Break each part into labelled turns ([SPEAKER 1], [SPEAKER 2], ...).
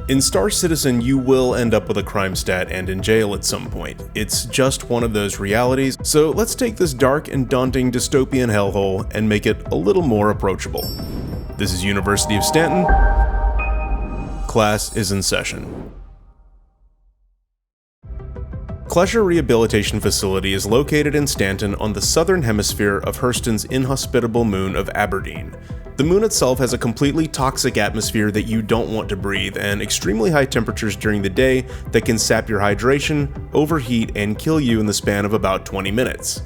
[SPEAKER 1] In Star Citizen, you will end up with a crime stat and in jail at some point. It's just one of those realities, so let's take this dark and daunting dystopian hellhole and make it a little more approachable. This is University of Stanton. Class is in session. Klescher Rehabilitation Facility is located in Stanton on the southern hemisphere of Hurston's inhospitable moon of Aberdeen. The moon itself has a completely toxic atmosphere that you don't want to breathe, and extremely high temperatures during the day that can sap your hydration, overheat, and kill you in the span of about 20 minutes.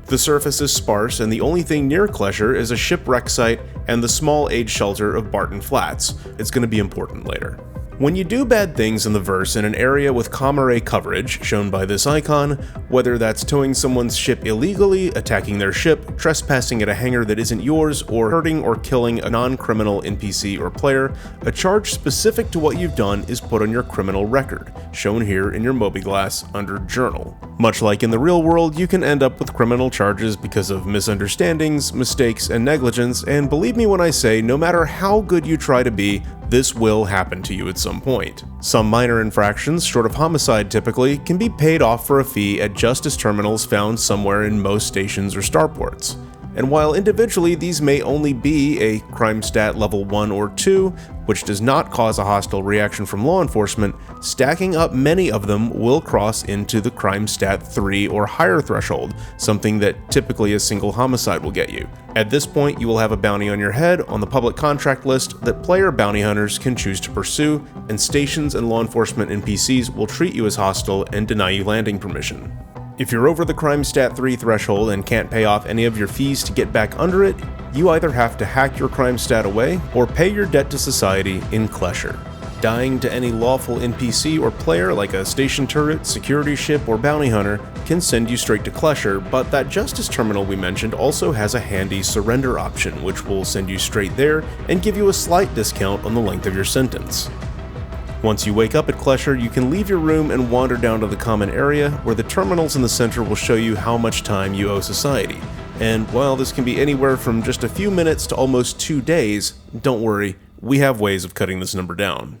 [SPEAKER 1] The surface is sparse, and the only thing near Klescher is a shipwreck site and the small aid shelter of Barton Flats. It's going to be important later. When you do bad things in the verse in an area with Comare coverage, shown by this icon, whether that's towing someone's ship illegally, attacking their ship, trespassing at a hangar that isn't yours, or hurting or killing a non-criminal NPC or player, a charge specific to what you've done is put on your criminal record, shown here in your Mobiglass under Journal. Much like in the real world, you can end up with criminal charges because of misunderstandings, mistakes, and negligence, and believe me when I say, no matter how good you try to be, this will happen to you at some point. Some minor infractions, short of homicide typically, can be paid off for a fee at justice terminals found somewhere in most stations or starports. And while individually these may only be a crime stat level 1 or 2, which does not cause a hostile reaction from law enforcement, stacking up many of them will cross into the crime stat 3 or higher threshold, something that typically a single homicide will get you. At this point, you will have a bounty on your head on the public contract list that player bounty hunters can choose to pursue, and stations and law enforcement NPCs will treat you as hostile and deny you landing permission. If you're over the crime stat 3 threshold and can't pay off any of your fees to get back under it, you either have to hack your crime stat away or pay your debt to society in Klescher. Dying to any lawful NPC or player like a station turret, security ship, or bounty hunter can send you straight to Klescher, but that justice terminal we mentioned also has a handy surrender option, which will send you straight there and give you a slight discount on the length of your sentence. Once you wake up at Klescher, you can leave your room and wander down to the common area, where the terminals in the center will show you how much time you owe society. And while this can be anywhere from just a few minutes to almost 2 days, don't worry, we have ways of cutting this number down.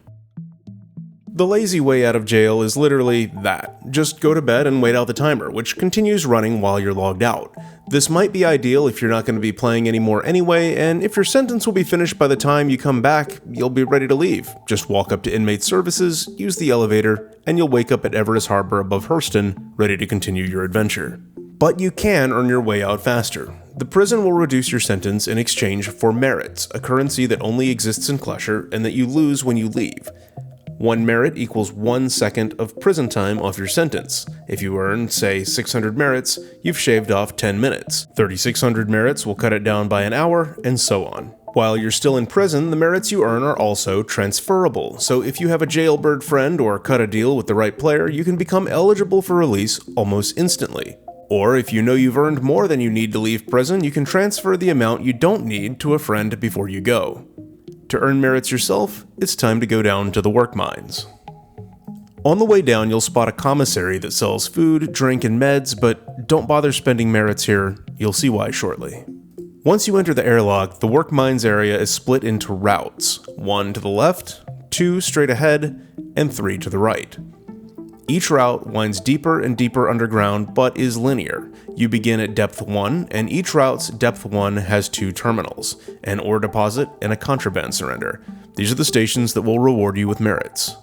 [SPEAKER 1] The lazy way out of jail is literally that. Just go to bed and wait out the timer, which continues running while you're logged out. This might be ideal if you're not going to be playing anymore anyway, and if your sentence will be finished by the time you come back, you'll be ready to leave. Just walk up to inmate services, use the elevator, and you'll wake up at Everest Harbor above Hurston, ready to continue your adventure. But you can earn your way out faster. The prison will reduce your sentence in exchange for merits, a currency that only exists in Klescher and that you lose when you leave. 1 merit equals 1 second of prison time off your sentence. If you earn, say, 600 merits, you've shaved off 10 minutes. 3,600 merits will cut it down by an hour, and so on. While you're still in prison, the merits you earn are also transferable, so if you have a jailbird friend or cut a deal with the right player, you can become eligible for release almost instantly. Or if you know you've earned more than you need to leave prison, you can transfer the amount you don't need to a friend before you go. To earn merits yourself, it's time to go down to the work mines. On the way down, you'll spot a commissary that sells food, drink, and meds, but don't bother spending merits here, you'll see why shortly. Once you enter the airlock, the work mines area is split into routes, 1 to the left, 2 straight ahead, and 3 to the right. Each route winds deeper and deeper underground, but is linear. You begin at depth 1, and each route's depth 1 has 2 terminals, an ore deposit and a contraband surrender. These are the stations that will reward you with merits.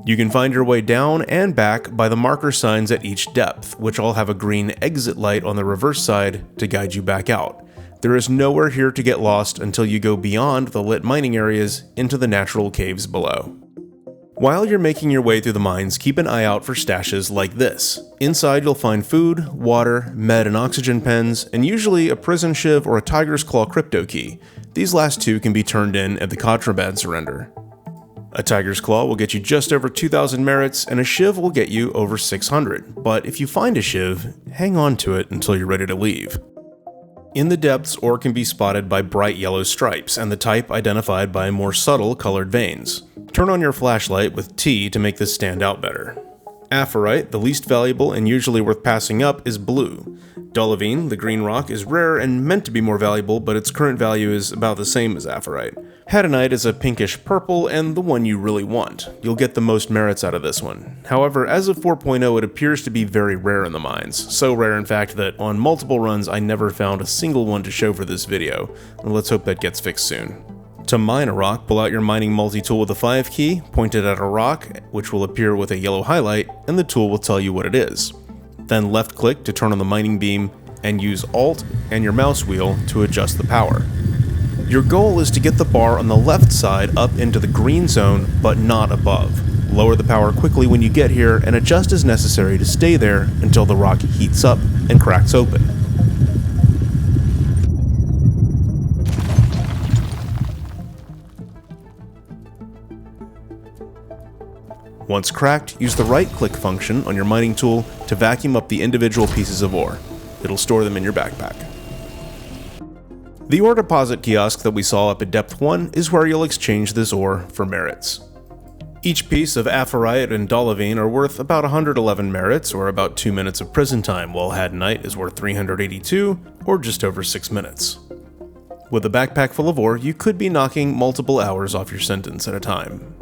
[SPEAKER 1] You can find your way down and back by the marker signs at each depth, which all have a green exit light on the reverse side to guide you back out. There is nowhere here to get lost until you go beyond the lit mining areas into the natural caves below. While you're making your way through the mines, keep an eye out for stashes like this. Inside you'll find food, water, med and oxygen pens, and usually a prison shiv or a tiger's claw crypto key. These last 2 can be turned in at the contraband surrender. A tiger's claw will get you just over 2,000 merits, and a shiv will get you over 600, but if you find a shiv, hang on to it until you're ready to leave. In the depths, ore can be spotted by bright yellow stripes, and the type identified by more subtle colored veins. Turn on your flashlight with T to make this stand out better. Apherite, the least valuable and usually worth passing up, is blue. Dolivine, the green rock, is rare and meant to be more valuable, but its current value is about the same as Apherite. Hadanite is a pinkish purple and the one you really want. You'll get the most merits out of this one. However, as of 4.0 it appears to be very rare in the mines, so rare in fact that on multiple runs I never found a single one to show for this video. Let's hope that gets fixed soon. To mine a rock, pull out your mining multi-tool with a 5 key, point it at a rock, which will appear with a yellow highlight, and the tool will tell you what it is. Then left click to turn on the mining beam, and use Alt and your mouse wheel to adjust the power. Your goal is to get the bar on the left side up into the green zone, but not above. Lower the power quickly when you get here, and adjust as necessary to stay there until the rock heats up and cracks open. Once cracked, use the right-click function on your mining tool to vacuum up the individual pieces of ore. It'll store them in your backpack. The ore deposit kiosk that we saw up at depth 1 is where you'll exchange this ore for merits. Each piece of Apherite and Dolivine are worth about 111 merits, or about 2 minutes of prison time, while Hadanite is worth 382, or just over 6 minutes. With a backpack full of ore, you could be knocking multiple hours off your sentence at a time.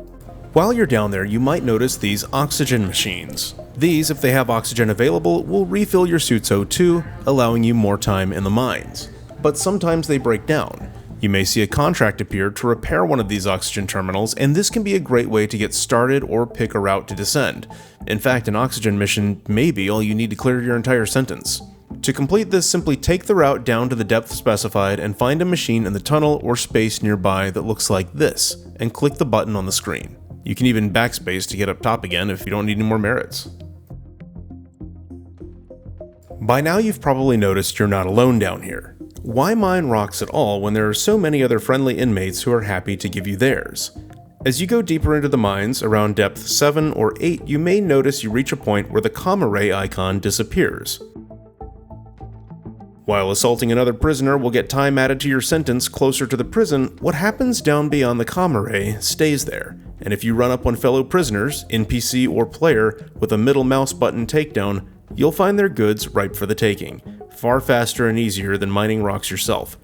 [SPEAKER 1] While you're down there, you might notice these oxygen machines. These, if they have oxygen available, will refill your suit's O2, allowing you more time in the mines. But sometimes they break down. You may see a contract appear to repair one of these oxygen terminals, and this can be a great way to get started or pick a route to descend. In fact, an oxygen mission may be all you need to clear your entire sentence. To complete this, simply take the route down to the depth specified and find a machine in the tunnel or space nearby that looks like this, and click the button on the screen. You can even backspace to get up top again if you don't need any more merits. By now you've probably noticed you're not alone down here. Why mine rocks at all when there are so many other friendly inmates who are happy to give you theirs? As you go deeper into the mines, around depth 7 or 8, you may notice you reach a point where the comma ray icon disappears. While assaulting another prisoner will get time added to your sentence closer to the prison, what happens down beyond the comma ray stays there. And if you run up on fellow prisoners, NPC or player, with a middle mouse button takedown, you'll find their goods ripe for the taking, far faster and easier than mining rocks yourself.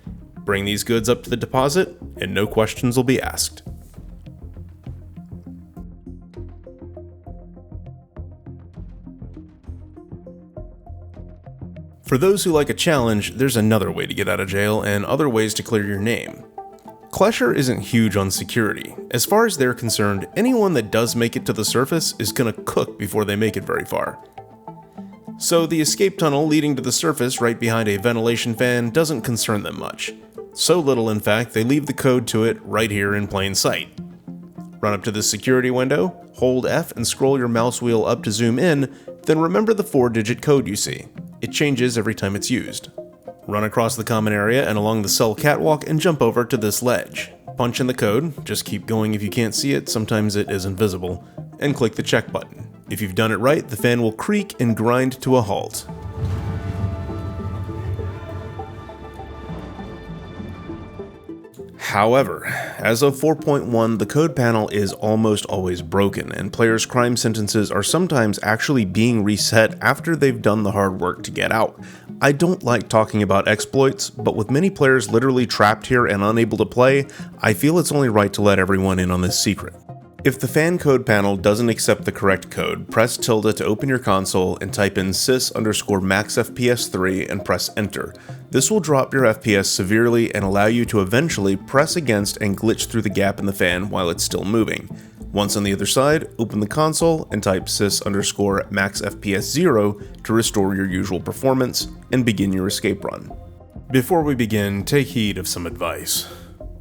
[SPEAKER 1] Bring these goods up to the deposit, and no questions will be asked. For those who like a challenge, there's another way to get out of jail and other ways to clear your name. Klescher isn't huge on security. As far as they're concerned, anyone that does make it to the surface is gonna cook before they make it very far. So the escape tunnel leading to the surface right behind a ventilation fan doesn't concern them much. So little in fact, they leave the code to it right here in plain sight. Run up to the security window, hold F and scroll your mouse wheel up to zoom in, then remember the 4-digit code you see. It changes every time it's used. Run across the common area and along the cell catwalk and jump over to this ledge. Punch in the code, just keep going if you can't see it, sometimes it is invisible, and click the check button. If you've done it right, the fan will creak and grind to a halt. However, as of 4.1, the code panel is almost always broken, and players' crime sentences are sometimes actually being reset after they've done the hard work to get out. I don't like talking about exploits, but with many players literally trapped here and unable to play, I feel it's only right to let everyone in on this secret. If the fan code panel doesn't accept the correct code, press tilde to open your console and type in sys_maxfps3 and press enter. This will drop your FPS severely and allow you to eventually press against and glitch through the gap in the fan while it's still moving. Once on the other side, open the console and type sys_maxfps0 to restore your usual performance and begin your escape run. Before we begin, take heed of some advice.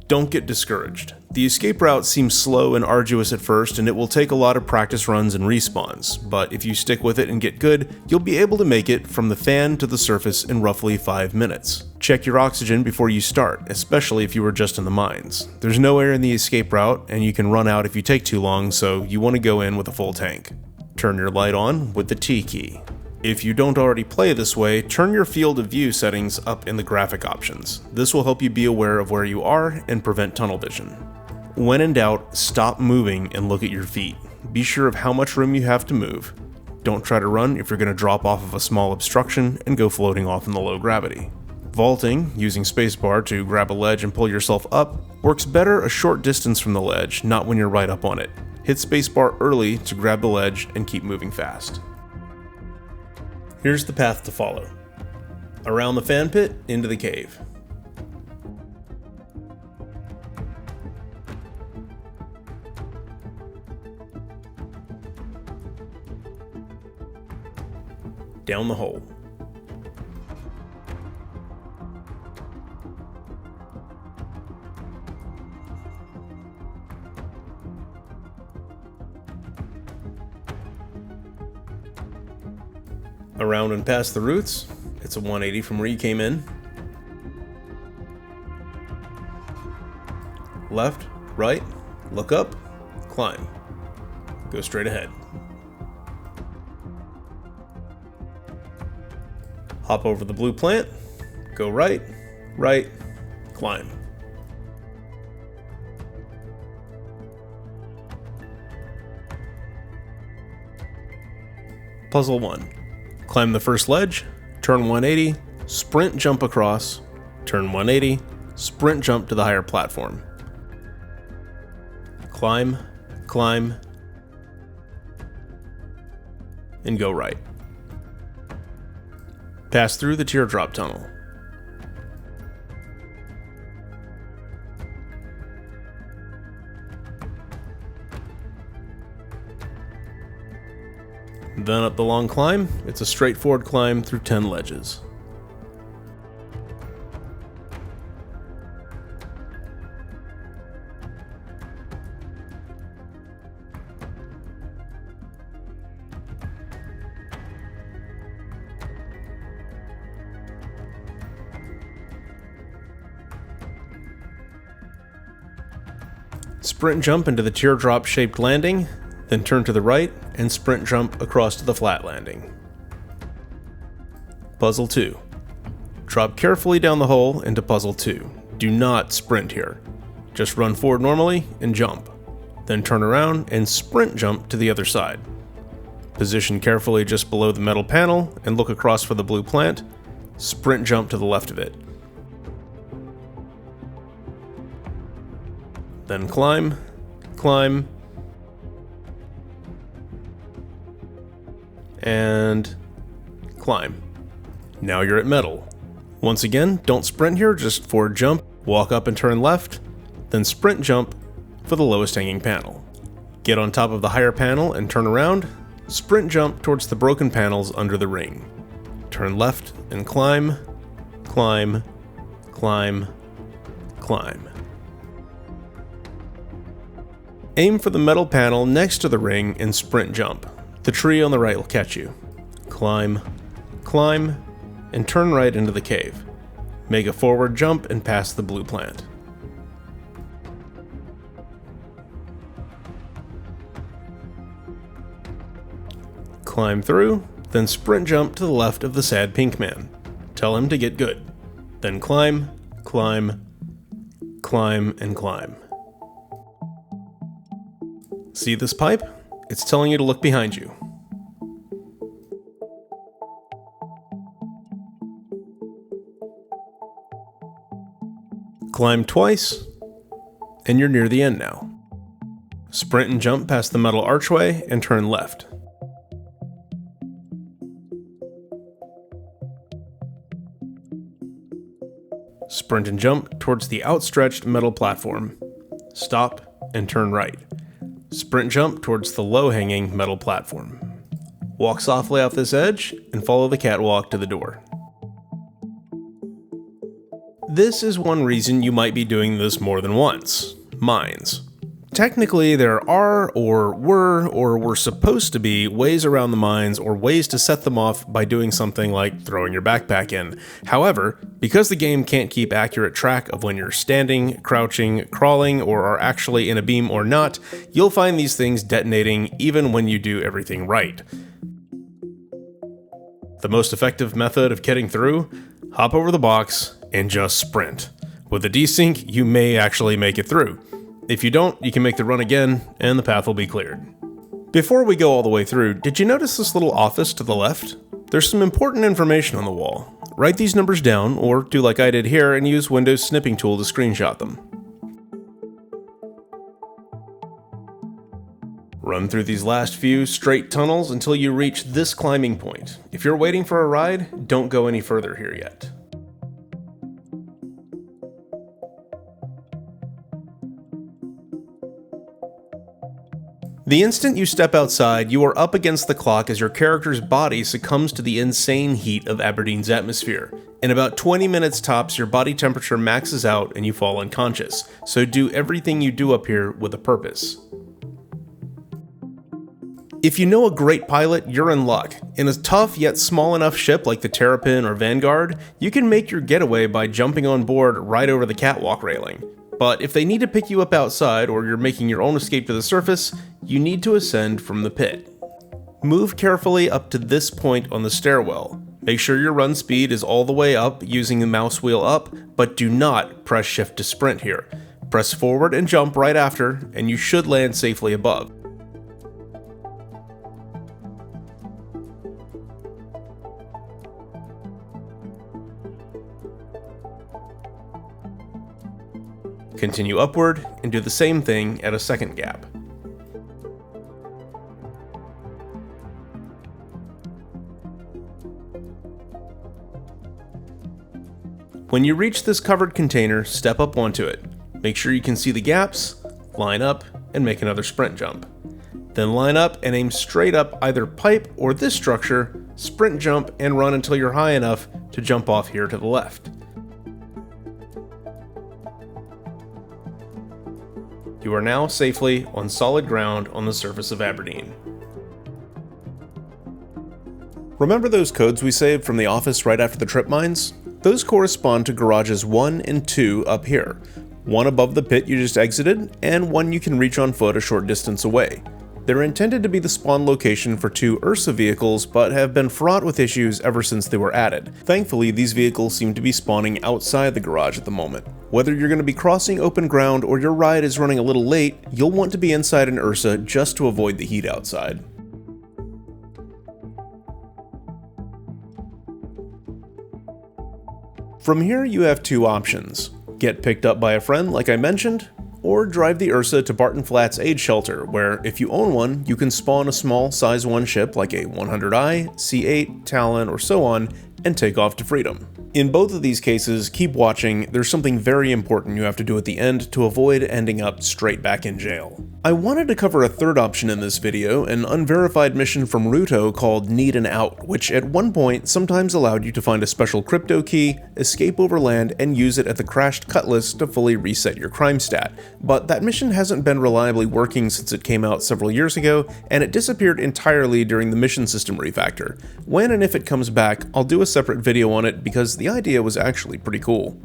[SPEAKER 1] Don't get discouraged. The escape route seems slow and arduous at first, and it will take a lot of practice runs and respawns, but if you stick with it and get good, you'll be able to make it from the fan to the surface in roughly 5 minutes. Check your oxygen before you start, especially if you were just in the mines. There's no air in the escape route, and you can run out if you take too long, so you want to go in with a full tank. Turn your light on with the T key. If you don't already play this way, turn your field of view settings up in the graphic options. This will help you be aware of where you are and prevent tunnel vision. When in doubt, stop moving and look at your feet. Be sure of how much room you have to move. Don't try to run if you're going to drop off of a small obstruction and go floating off in the low gravity. Vaulting, using spacebar to grab a ledge and pull yourself up, works better a short distance from the ledge, not when you're right up on it. Hit spacebar early to grab the ledge and keep moving fast. Here's the path to follow. Around the fan pit, into the cave. Down the hole. Around and past the roots. It's a 180 from where you came in. Left, right, look up, climb. Go straight ahead. Hop over the blue plant, go right, right, climb. Puzzle 1. Climb the first ledge, turn 180, sprint jump across, turn 180, sprint jump to the higher platform. Climb, climb, and go right. Pass through the teardrop tunnel. Then up the long climb. It's a straightforward climb through 10 ledges. Sprint jump into the teardrop-shaped landing, then turn to the right and sprint jump across to the flat landing. Puzzle 2. Drop carefully down the hole into Puzzle 2. Do not sprint here. Just run forward normally and jump. Then turn around and sprint jump to the other side. Position carefully just below the metal panel and look across for the blue plant. Sprint jump to the left of it. Then climb, climb, and climb. Now you're at metal. Once again, don't sprint here, just forward jump, walk up and turn left, then sprint jump for the lowest hanging panel. Get on top of the higher panel and turn around, sprint jump towards the broken panels under the ring. Turn left and climb, climb, climb, climb. Aim for the metal panel next to the ring and sprint jump. The tree on the right will catch you. Climb, climb, and turn right into the cave. Make a forward jump and pass the blue plant. Climb through, then sprint jump to the left of the sad pink man. Tell him to get good. Then climb, climb, climb, and climb. See this pipe? It's telling you to look behind you. Climb twice, and you're near the end now. Sprint and jump past the metal archway and turn left. Sprint and jump towards the outstretched metal platform. Stop and turn right. Sprint jump towards the low-hanging metal platform. Walk softly off this edge and follow the catwalk to the door. This is one reason you might be doing this more than once. Mines. Technically, there are, or were supposed to be ways around the mines or ways to set them off by doing something like throwing your backpack in. However, because the game can't keep accurate track of when you're standing, crouching, crawling, or are actually in a beam or not, you'll find these things detonating even when you do everything right. The most effective method of getting through? Hop over the box and just sprint. With a desync, you may actually make it through. If you don't, you can make the run again, and the path will be cleared. Before we go all the way through, did you notice this little office to the left? There's some important information on the wall. Write these numbers down, or do like I did here and use Windows snipping tool to screenshot them. Run through these last few straight tunnels until you reach this climbing point. If you're waiting for a ride, don't go any further here yet. The instant you step outside, you are up against the clock as your character's body succumbs to the insane heat of Aberdeen's atmosphere. In about 20 minutes tops, your body temperature maxes out and you fall unconscious, so do everything you do up here with a purpose. If you know a great pilot, you're in luck. In a tough yet small enough ship like the Terrapin or Vanguard, you can make your getaway by jumping on board right over the catwalk railing. But if they need to pick you up outside or you're making your own escape to the surface, you need to ascend from the pit. Move carefully up to this point on the stairwell. Make sure your run speed is all the way up using the mouse wheel up, but do not press shift to sprint here. Press forward and jump right after, and you should land safely above. Continue upward and do the same thing at a second gap. When you reach this covered container, step up onto it. Make sure you can see the gaps, line up, and make another sprint jump. Then line up and aim straight up either pipe or this structure, sprint jump and run until you're high enough to jump off here to the left. You are now safely on solid ground on the surface of Aberdeen. Remember those codes we saved from the office right after the trip mines? Those correspond to garages 1 and 2 up here. One above the pit you just exited, and one you can reach on foot a short distance away. They're intended to be the spawn location for 2 Ursa vehicles, but have been fraught with issues ever since they were added. Thankfully, these vehicles seem to be spawning outside the garage at the moment. Whether you're going to be crossing open ground or your ride is running a little late, you'll want to be inside an Ursa just to avoid the heat outside. From here, you have 2 options. Get picked up by a friend like I mentioned, or drive the Ursa to Barton Flat's aid shelter, where if you own one, you can spawn a small size 1 ship like a 100i, C8, Talon, or so on, and take off to freedom. In both of these cases, keep watching, there's something very important you have to do at the end to avoid ending up straight back in jail. I wanted to cover a third option in this video, an unverified mission from Ruto called Need an Out, which at one point sometimes allowed you to find a special crypto key, escape overland, and use it at the crashed cutlass to fully reset your crime stat. But that mission hasn't been reliably working since it came out several years ago, and it disappeared entirely during the mission system refactor. When and if it comes back, I'll do a separate video on it because the idea was actually pretty cool.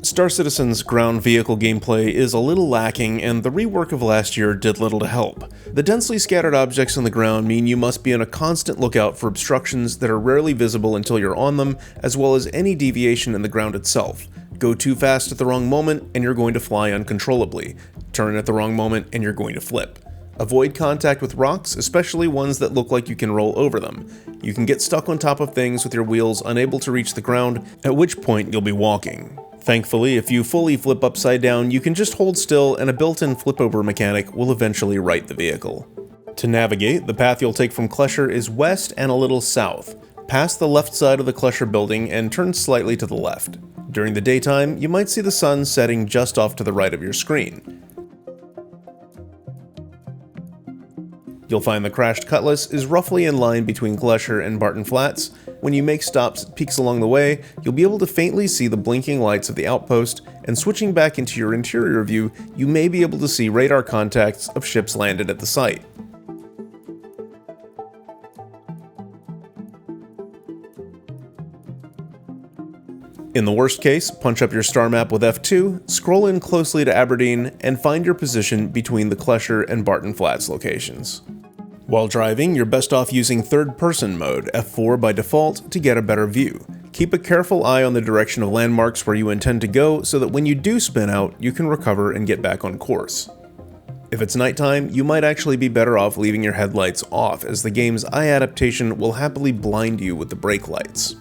[SPEAKER 1] Star Citizen's ground vehicle gameplay is a little lacking, and the rework of last year did little to help. The densely scattered objects on the ground mean you must be on a constant lookout for obstructions that are rarely visible until you're on them, as well as any deviation in the ground itself. Go too fast at the wrong moment, and you're going to fly uncontrollably. Turn at the wrong moment, and you're going to flip. Avoid contact with rocks, especially ones that look like you can roll over them. You can get stuck on top of things with your wheels unable to reach the ground, at which point you'll be walking. Thankfully, if you fully flip upside down, you can just hold still and a built-in flip-over mechanic will eventually right the vehicle. To navigate, the path you'll take from Klescher is west and a little south. Pass the left side of the Klescher building and turn slightly to the left. During the daytime, you might see the sun setting just off to the right of your screen. You'll find the crashed cutlass is roughly in line between Klescher and Barton Flats. When you make stops at peaks along the way, you'll be able to faintly see the blinking lights of the outpost, and switching back into your interior view, you may be able to see radar contacts of ships landed at the site. In the worst case, punch up your star map with F2, scroll in closely to Aberdeen, and find your position between the Klescher and Barton Flats locations. While driving, you're best off using third-person mode, F4 by default, to get a better view. Keep a careful eye on the direction of landmarks where you intend to go so that when you do spin out, you can recover and get back on course. If it's nighttime, you might actually be better off leaving your headlights off, as the game's eye adaptation will happily blind you with the brake lights.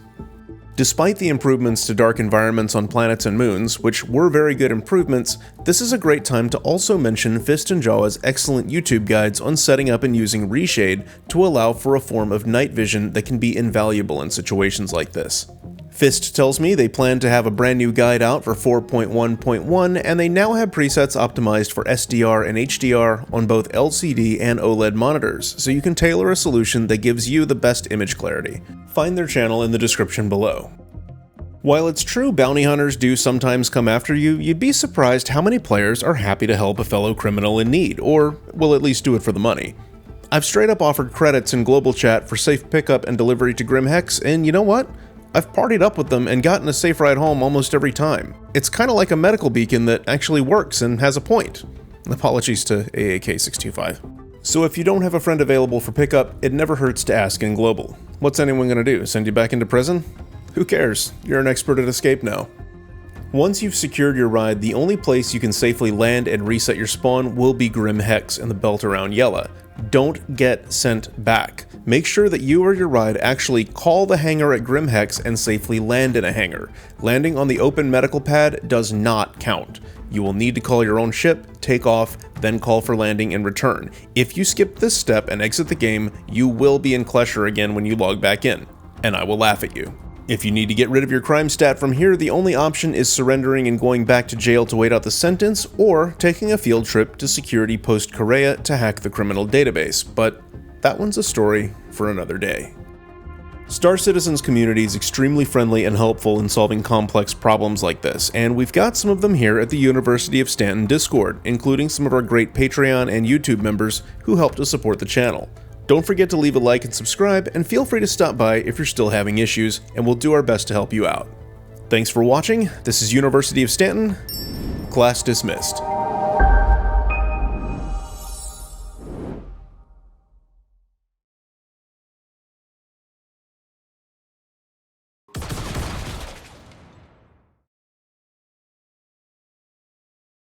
[SPEAKER 1] Despite the improvements to dark environments on planets and moons, which were very good improvements, this is a great time to also mention Fist and Jawa's excellent YouTube guides on setting up and using Reshade to allow for a form of night vision that can be invaluable in situations like this. Fist tells me they plan to have a brand new guide out for 4.1.1, and they now have presets optimized for SDR and HDR on both LCD and OLED monitors, so you can tailor a solution that gives you the best image clarity. Find their channel in the description below. While it's true bounty hunters do sometimes come after you, you'd be surprised how many players are happy to help a fellow criminal in need, or will at least do it for the money. I've straight up offered credits in global chat for safe pickup and delivery to Grim Hex, and you know what? I've partied up with them and gotten a safe ride home almost every time. It's kinda like a medical beacon that actually works and has a point. Apologies to AAK625. So if you don't have a friend available for pickup, it never hurts to ask in global. What's anyone gonna do, send you back into prison? Who cares? You're an expert at escape now. Once you've secured your ride, the only place you can safely land and reset your spawn will be Grim Hex in the belt around Yella. Don't get sent back. Make sure that you or your ride actually call the hangar at Grim Hex and safely land in a hangar. Landing on the open medical pad does not count. You will need to call your own ship, take off, then call for landing and return. If you skip this step and exit the game, you will be in Klescher again when you log back in, and I will laugh at you. If you need to get rid of your crime stat from here, the only option is surrendering and going back to jail to wait out the sentence, or taking a field trip to Security Post Korea to hack the criminal database, but that one's a story for another day. Star Citizen's community is extremely friendly and helpful in solving complex problems like this, and we've got some of them here at the University of Stanton Discord, including some of our great Patreon and YouTube members who help to support the channel. Don't forget to leave a like and subscribe, and feel free to stop by if you're still having issues, and we'll do our best to help you out. Thanks for watching. This is University of Stanton. Class dismissed.